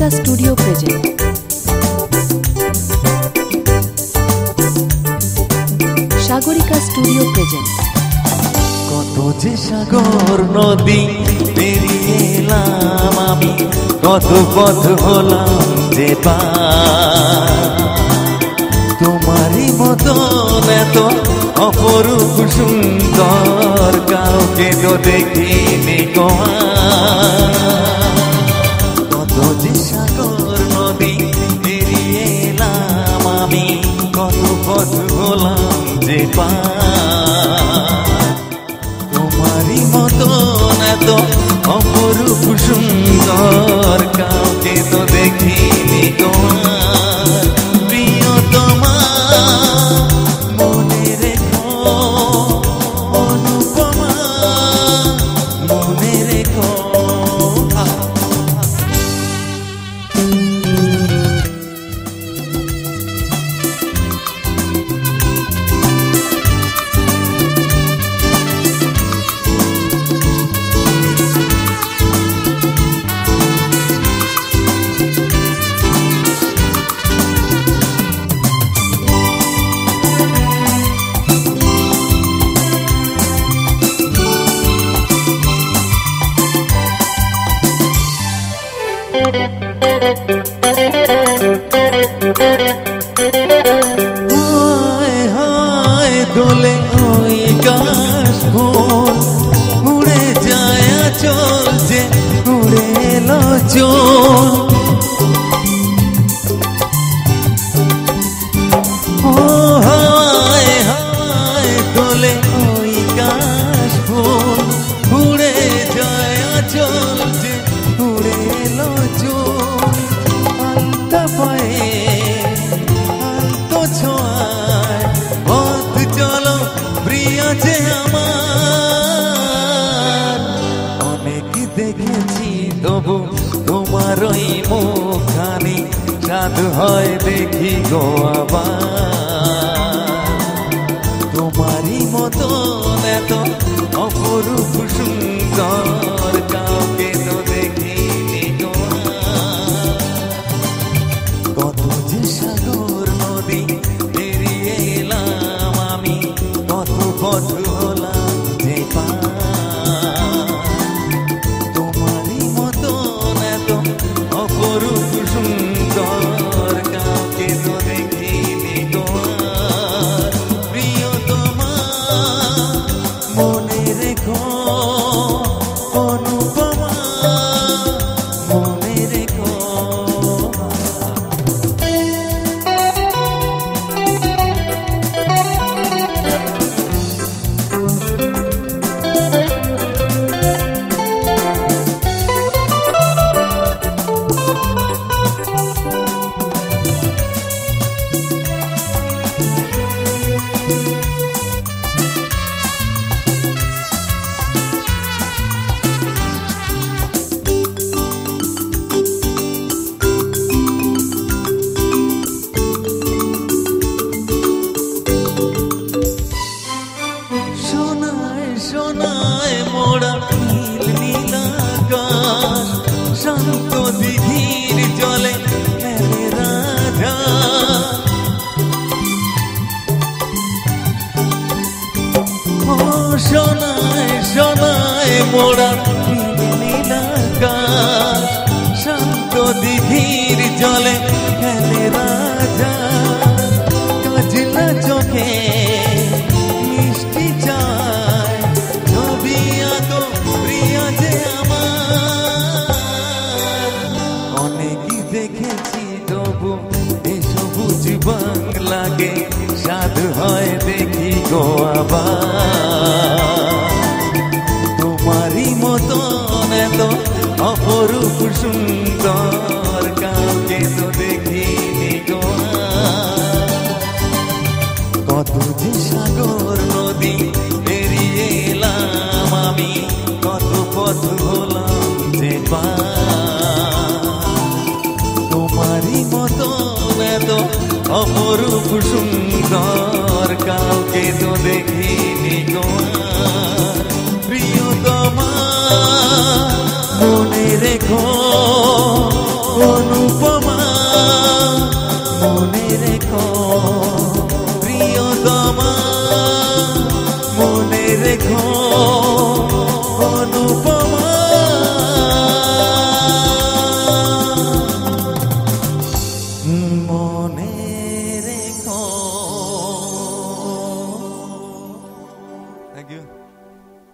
Sagarika studio present. Sagarika studio present. কত যে সাগর নদী পেরিয়ে এলাম আমি, কত পথ হলাম যে পার। তোমারই মতন এত অপরূপ সুন্দর কাউকে তো দেখিনি গো। কত যে সাগর নদী পেরিয়ে এলাম আমি, কত পথ হলাম যে পার। তোমারই মতন এত অপরূপ সুন্দর কাউকে তো দেখিনি গো। প্রিয়তমা মনে রেখো, অনুপমা মনে রেখো। হায় হায় দোলে ওই গাছ ফুল, উড়ে যায় আঁচল যে উড়ে এলো চোর। ও হায় হায় দোলে ওই গাছ ফুল, উড়ে যায় আঁচল যে উড়ে এলো চোর। আলতা পায়ে আলতো ছোঁয়ায় পথ চলো প্রিয় যে আমার। অনেক দেখেছি তবু তোমার ওই মুখখানি, স্বাদ হয় দেখি গো আবার। তোমারই মতন এত অপরূপ সুন্দর কাউকে তো দেখিনি গো। কত যে সাগর নদী পেরিয়ে এলাম আমি, কত পথ হলাম যে পার। তোমারই মতন এত অপরূপ সুন্দর কাউকে তো দেখিনি গো। প্রিয়তমা মনে রেখো, অনুপমা মনে রেখো। সোনায় সোনায় মোড়া নীল নীল আকাশ, শান্ত দিঘির জলে খেলে রাধা। ও সোনায় সোনায় মোড়া নীল নীল আকাশ, শান্ত দিঘির জলে খেলে রাধা। কাজলা চোখে মিষ্টি চায় ছবি আঁকো প্রিয় যে আমার। অনেকই দেখেছি তবু এই সবুজ বাংলাকে, স্বাদ হয় দেখি গো আবার। তোমারই মতন এত অপরূপ সুন্দর কাউকে তো দেখিনি গো। কত যে সাগর নদী পেরিয়ে এলাম আমি, কত পথ হলাম যে পার। তোমারই মতন এত অপরূপ সুন্দর কাউকে তো দেখিনি গো। প্রিয়তমা মনে রেখো। রেখো